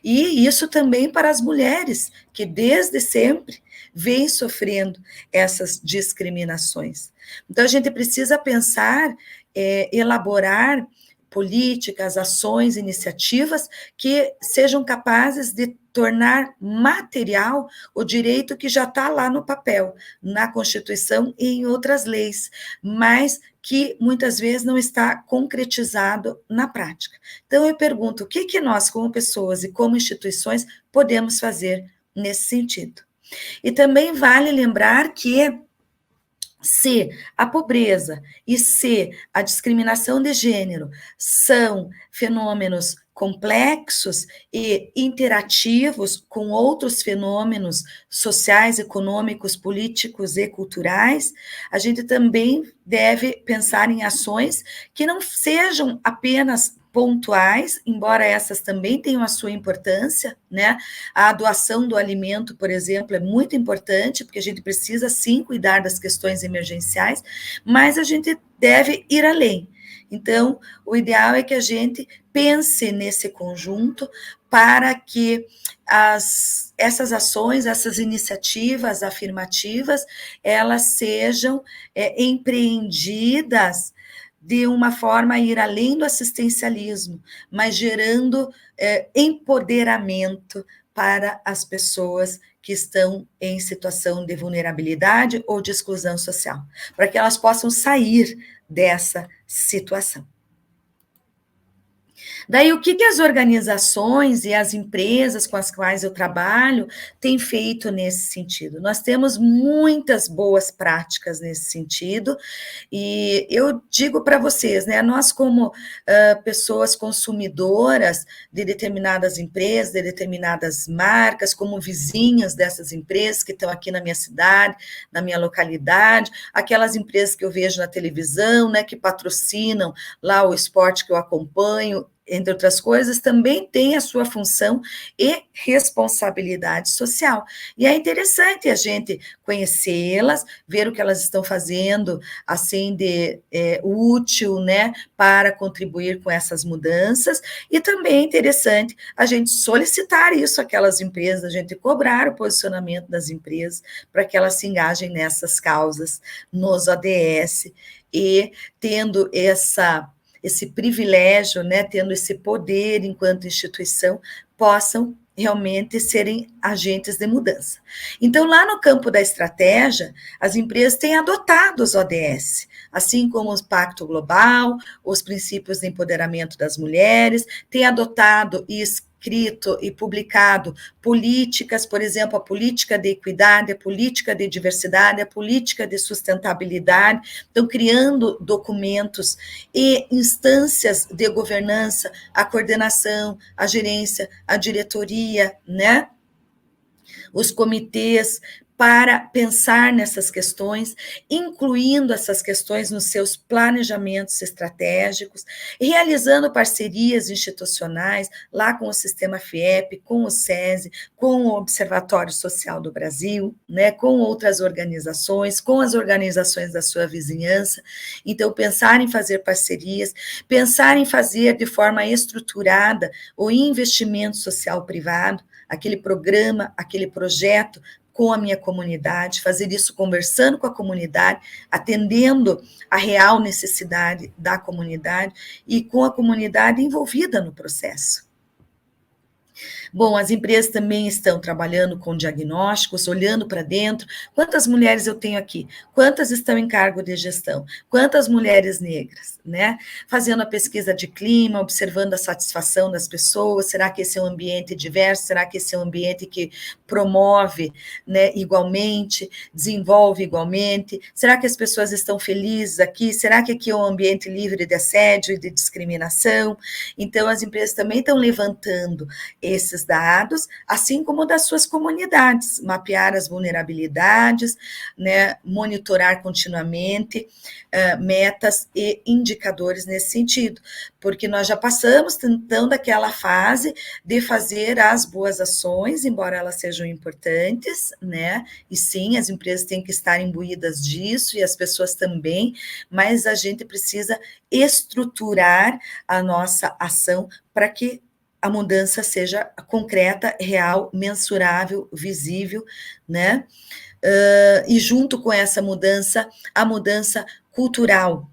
E isso também para as mulheres, que desde sempre vêm sofrendo essas discriminações. Então, a gente precisa pensar, elaborar políticas, ações, iniciativas que sejam capazes de tornar material o direito que já está lá no papel, na Constituição e em outras leis, mas que muitas vezes não está concretizado na prática. Então, eu pergunto, o que nós, como pessoas e como instituições, podemos fazer nesse sentido? E também vale lembrar que se a pobreza e se a discriminação de gênero são fenômenos complexos e interativos com outros fenômenos sociais, econômicos, políticos e culturais, a gente também deve pensar em ações que não sejam apenas pontuais, embora essas também tenham a sua importância, né? A doação do alimento, por exemplo, é muito importante, porque a gente precisa, sim, cuidar das questões emergenciais, mas a gente deve ir além. Então, o ideal é que a gente pense nesse conjunto para que essas ações, essas iniciativas afirmativas, elas sejam empreendidas de uma forma a ir além do assistencialismo, mas gerando empoderamento para as pessoas que estão em situação de vulnerabilidade ou de exclusão social, para que elas possam sair dessa situação. Daí, o que as organizações e as empresas com as quais eu trabalho têm feito nesse sentido? Nós temos muitas boas práticas nesse sentido, e eu digo para vocês, né, nós como pessoas consumidoras de determinadas empresas, de determinadas marcas, como vizinhas dessas empresas que estão aqui na minha cidade, na minha localidade, aquelas empresas que eu vejo na televisão, né, que patrocinam lá o esporte que eu acompanho, entre outras coisas, também tem a sua função e responsabilidade social. E é interessante a gente conhecê-las, ver o que elas estão fazendo, assim, de útil, né, para contribuir com essas mudanças, e também é interessante a gente solicitar isso àquelas empresas, a gente cobrar o posicionamento das empresas para que elas se engajem nessas causas, nos ODS, e tendo esse privilégio, né, tendo esse poder enquanto instituição, possam realmente serem agentes de mudança. Então, lá no campo da estratégia, as empresas têm adotado os ODS, assim como o Pacto Global, os princípios de empoderamento das mulheres, têm adotado e escrito e publicado políticas, por exemplo, a política de equidade, a política de diversidade, a política de sustentabilidade, estão criando documentos e instâncias de governança, a coordenação, a gerência, a diretoria, né? Os comitês para pensar nessas questões, incluindo essas questões nos seus planejamentos estratégicos, realizando parcerias institucionais, lá com o Sistema FIEP, com o SESI, com o Observatório Social do Brasil, né, com outras organizações, com as organizações da sua vizinhança. Então, pensar em fazer parcerias, pensar em fazer de forma estruturada o investimento social privado, aquele programa, aquele projeto, com a minha comunidade, fazer isso conversando com a comunidade, atendendo a real necessidade da comunidade e com a comunidade envolvida no processo. Bom, as empresas também estão trabalhando com diagnósticos, olhando para dentro. Quantas mulheres eu tenho aqui? Quantas estão em cargo de gestão? Quantas mulheres negras, né? Fazendo a pesquisa de clima, observando a satisfação das pessoas. Será que esse é um ambiente diverso? Será que esse é um ambiente que promove, né, igualmente, desenvolve igualmente? Será que as pessoas estão felizes aqui? Será que aqui é um ambiente livre de assédio e de discriminação? Então, as empresas também estão levantando esses dados, assim como das suas comunidades, mapear as vulnerabilidades, né, monitorar continuamente metas e indicadores nesse sentido, porque nós já passamos então daquela fase de fazer as boas ações, embora elas sejam importantes, né, e sim, as empresas têm que estar imbuídas disso, e as pessoas também, mas a gente precisa estruturar a nossa ação para que a mudança seja concreta, real, mensurável, visível, né? E junto com essa mudança, a mudança cultural.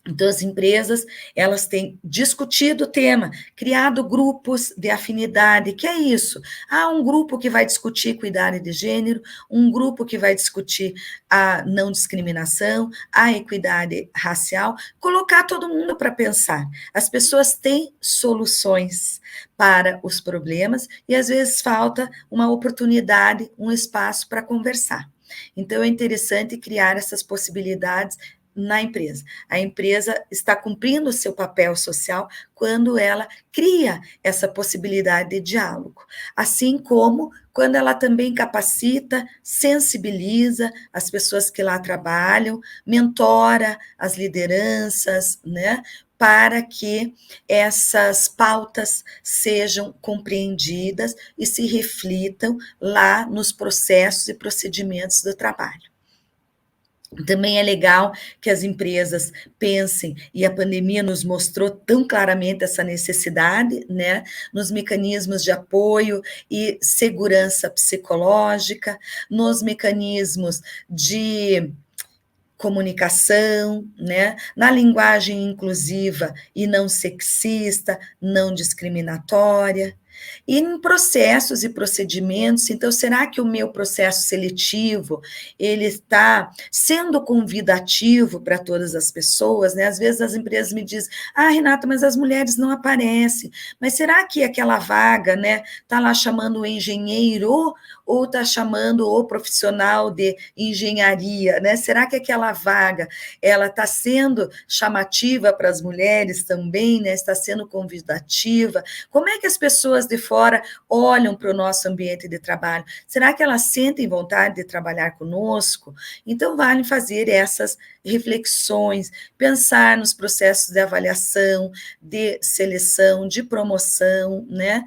Então, as empresas, elas têm discutido o tema, criado grupos de afinidade, que é isso? Um grupo que vai discutir equidade de gênero, um grupo que vai discutir a não discriminação, a equidade racial, colocar todo mundo para pensar. As pessoas têm soluções para os problemas e, às vezes, falta uma oportunidade, um espaço para conversar. Então, é interessante criar essas possibilidades na empresa. A empresa está cumprindo o seu papel social quando ela cria essa possibilidade de diálogo, assim como quando ela também capacita, sensibiliza as pessoas que lá trabalham, mentora as lideranças, né, para que essas pautas sejam compreendidas e se reflitam lá nos processos e procedimentos do trabalho. Também é legal que as empresas pensem, e a pandemia nos mostrou tão claramente essa necessidade, né, nos mecanismos de apoio e segurança psicológica, nos mecanismos de comunicação, né, na linguagem inclusiva e não sexista, não discriminatória, e em processos e procedimentos. Então, será que o meu processo seletivo, ele está sendo convidativo para todas as pessoas, né? Às vezes as empresas me dizem, Renata, mas as mulheres não aparecem, mas será que aquela vaga, né, está lá chamando o engenheiro ou está chamando o profissional de engenharia, né? Será que aquela vaga, ela está sendo chamativa para as mulheres também, né? Está sendo convidativa? Como é que as pessoas de fora olham para o nosso ambiente de trabalho? Será que elas sentem vontade de trabalhar conosco? Então, vale fazer essas reflexões, pensar nos processos de avaliação, de seleção, de promoção, né?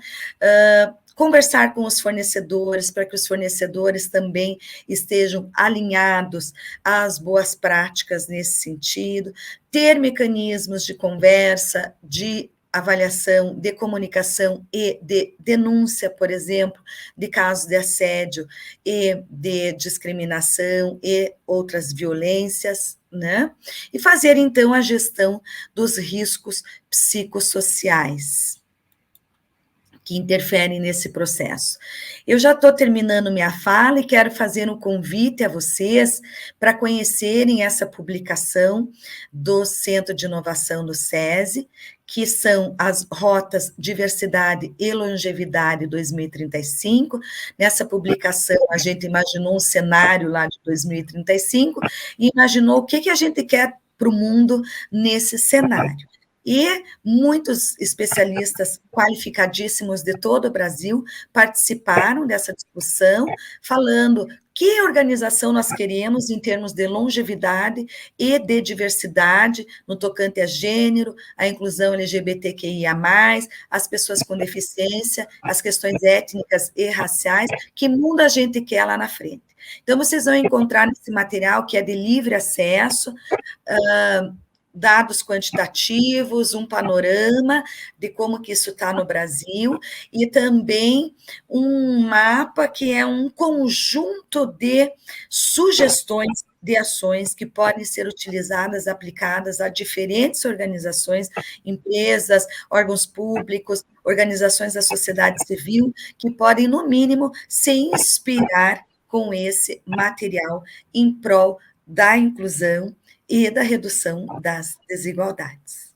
Conversar com os fornecedores, para que os fornecedores também estejam alinhados às boas práticas nesse sentido, ter mecanismos de conversa, de avaliação, de comunicação e de denúncia, por exemplo, de casos de assédio e de discriminação e outras violências, né? E fazer, então, a gestão dos riscos psicossociais que interferem nesse processo. Eu já estou terminando minha fala e quero fazer um convite a vocês para conhecerem essa publicação do Centro de Inovação do SESI, que são as rotas Diversidade e Longevidade 2035. Nessa publicação, a gente imaginou um cenário lá de 2035 e imaginou o que a gente quer para o mundo nesse cenário. E muitos especialistas qualificadíssimos de todo o Brasil participaram dessa discussão, falando que organização nós queremos em termos de longevidade e de diversidade no tocante a gênero, a inclusão LGBTQIA+, as pessoas com deficiência, as questões étnicas e raciais, que mundo a gente quer lá na frente. Então, vocês vão encontrar nesse material, que é de livre acesso, dados quantitativos, um panorama de como que isso está no Brasil, e também um mapa que é um conjunto de sugestões de ações que podem ser utilizadas, aplicadas a diferentes organizações, empresas, órgãos públicos, organizações da sociedade civil, que podem, no mínimo, se inspirar com esse material em prol da inclusão e da redução das desigualdades.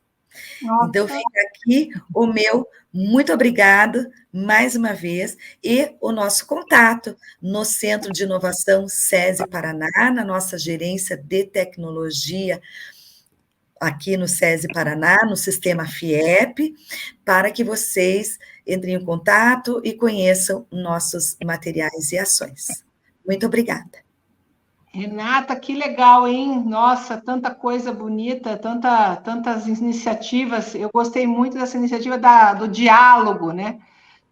Nossa. Então, fica aqui o meu muito obrigado, mais uma vez, e o nosso contato no Centro de Inovação SESI Paraná, na nossa gerência de tecnologia, aqui no SESI Paraná, no sistema FIEP, para que vocês entrem em contato e conheçam nossos materiais e ações. Muito obrigada. Renata, que legal, hein? Nossa, tanta coisa bonita, tantas iniciativas. Eu gostei muito dessa iniciativa do diálogo, né?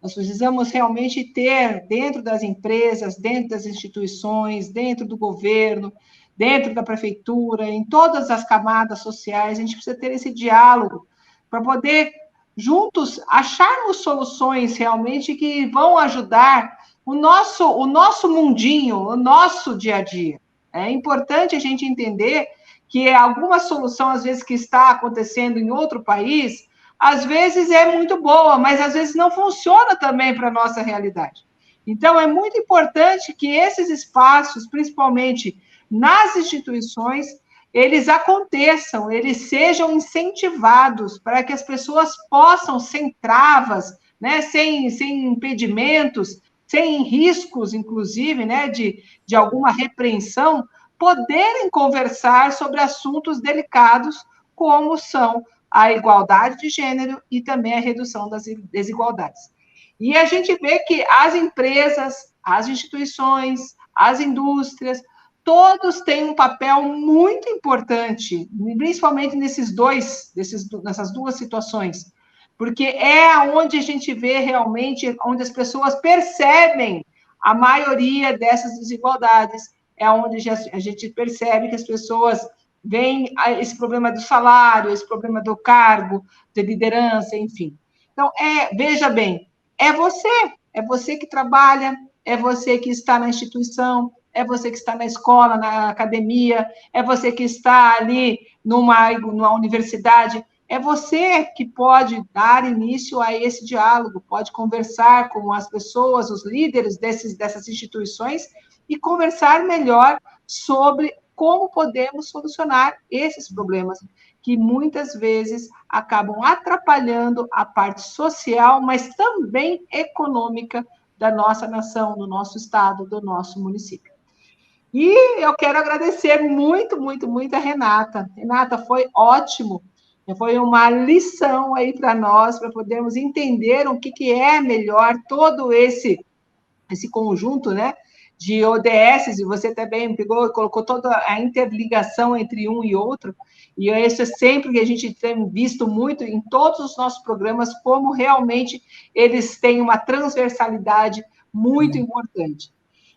Nós precisamos realmente ter, dentro das empresas, dentro das instituições, dentro do governo, dentro da prefeitura, em todas as camadas sociais, a gente precisa ter esse diálogo para poder, juntos, acharmos soluções realmente que vão ajudar o nosso mundinho, o nosso dia a dia. É importante a gente entender que alguma solução, às vezes, que está acontecendo em outro país, às vezes é muito boa, mas às vezes não funciona também para a nossa realidade. Então, é muito importante que esses espaços, principalmente nas instituições, eles aconteçam, eles sejam incentivados para que as pessoas possam, sem travas, né, sem impedimentos, sem riscos, inclusive, né, de alguma repreensão, poderem conversar sobre assuntos delicados, como são a igualdade de gênero e também a redução das desigualdades. E a gente vê que as empresas, as instituições, as indústrias, todos têm um papel muito importante, principalmente nessas duas situações, porque é onde a gente vê realmente, onde as pessoas percebem a maioria dessas desigualdades, é onde a gente percebe que as pessoas veem esse problema do salário, esse problema do cargo, de liderança, enfim. Então, veja bem, é você que trabalha, é você que está na instituição, é você que está na escola, na academia, é você que está ali numa universidade, é você que pode dar início a esse diálogo, pode conversar com as pessoas, os líderes dessas instituições, e conversar melhor sobre como podemos solucionar esses problemas, que muitas vezes acabam atrapalhando a parte social, mas também econômica da nossa nação, do nosso estado, do nosso município. E eu quero agradecer muito, muito, muito a Renata. Renata, foi ótimo. Foi uma lição aí para nós, para podermos entender o que é melhor todo esse conjunto, né, de ODS, e você também pegou e colocou toda a interligação entre um e outro, e isso é sempre que a gente tem visto muito em todos os nossos programas, como realmente eles têm uma transversalidade muito importante.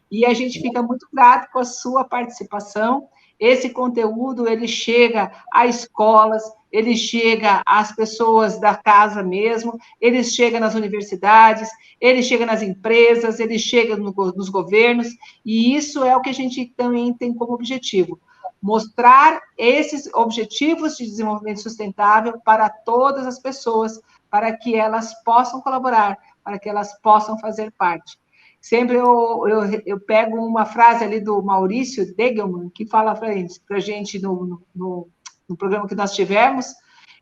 E a gente fica muito grato com a sua participação. Esse conteúdo, ele chega a escolas, ele chega às pessoas da casa mesmo, ele chega nas universidades, ele chega nas empresas, ele chega nos governos, e isso é o que a gente também tem como objetivo, mostrar esses objetivos de desenvolvimento sustentável para todas as pessoas, para que elas possam colaborar, para que elas possam fazer parte. Sempre eu pego uma frase ali do Maurício Degelman, que fala para a gente no programa que nós tivemos,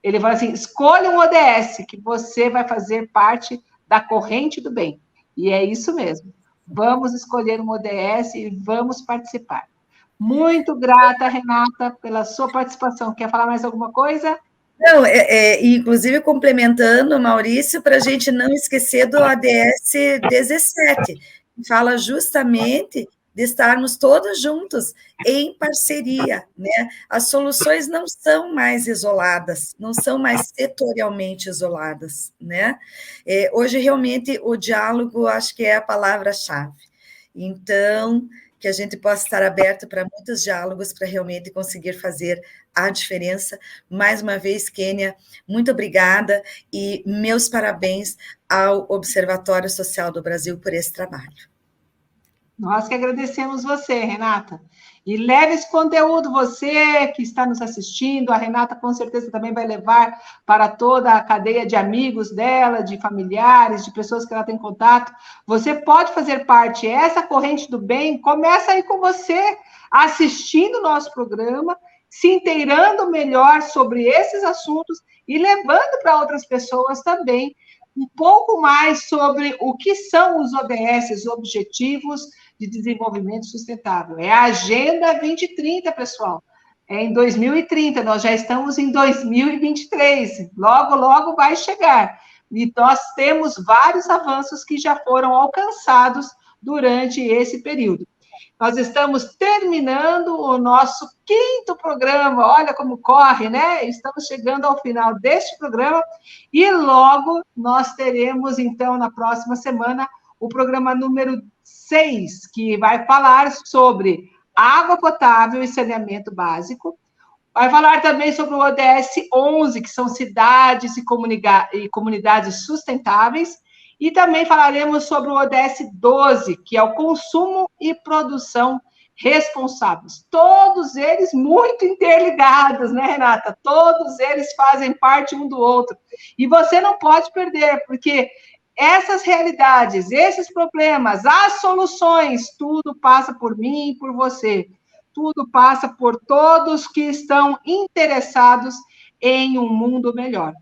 ele fala assim, escolha um ODS, que você vai fazer parte da corrente do bem. E é isso mesmo. Vamos escolher um ODS e vamos participar. Muito grata, Renata, pela sua participação. Quer falar mais alguma coisa? Não, inclusive complementando, Maurício, para a gente não esquecer do ODS 17, que fala justamente de estarmos todos juntos em parceria, né? As soluções não são mais isoladas, não são mais setorialmente isoladas, né? Hoje, realmente, o diálogo, acho que é a palavra-chave. Então, que a gente possa estar aberto para muitos diálogos, para realmente conseguir fazer a diferença. Mais uma vez, Kênia, muito obrigada e meus parabéns ao Observatório Social do Brasil por esse trabalho. Nós que agradecemos você, Renata. E leve esse conteúdo, você que está nos assistindo, a Renata com certeza também vai levar para toda a cadeia de amigos dela, de familiares, de pessoas que ela tem contato. Você pode fazer parte, essa corrente do bem começa aí com você, assistindo o nosso programa, se inteirando melhor sobre esses assuntos e levando para outras pessoas também um pouco mais sobre o que são os ODS, Objetivos de Desenvolvimento Sustentável. É a Agenda 2030, pessoal. É em 2030, nós já estamos em 2023. Logo, logo vai chegar. E nós temos vários avanços que já foram alcançados durante esse período. Nós estamos terminando o nosso 5º programa. Olha como corre, né? Estamos chegando ao final deste programa e logo nós teremos, então, na próxima semana, o programa número 6, que vai falar sobre água potável e saneamento básico. Vai falar também sobre o ODS 11, que são cidades e comunidades sustentáveis. E também falaremos sobre o ODS 12, que é o consumo e produção responsáveis. Todos eles muito interligados, né, Renata? Todos eles fazem parte um do outro. E você não pode perder, porque essas realidades, esses problemas, as soluções, tudo passa por mim e por você. Tudo passa por todos que estão interessados em um mundo melhor.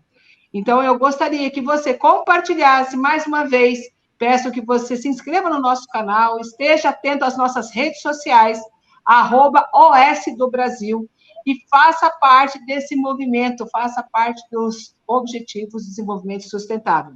Então, eu gostaria que você compartilhasse mais uma vez. Peço que você se inscreva no nosso canal, esteja atento às nossas redes sociais, @OS do Brasil, e faça parte desse movimento, faça parte dos Objetivos de Desenvolvimento Sustentável.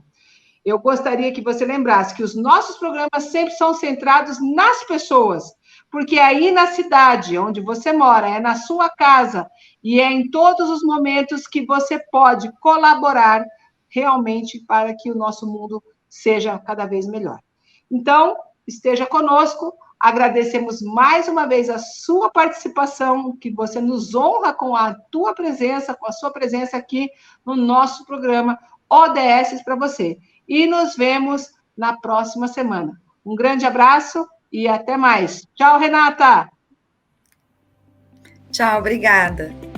Eu gostaria que você lembrasse que os nossos programas sempre são centrados nas pessoas, porque é aí na cidade onde você mora, é na sua casa, e é em todos os momentos que você pode colaborar realmente para que o nosso mundo seja cada vez melhor. Então, esteja conosco, agradecemos mais uma vez a sua participação, que você nos honra com a tua presença, com a sua presença aqui no nosso programa ODS para você. E nos vemos na próxima semana. Um grande abraço e até mais. Tchau, Renata! Tchau, obrigada.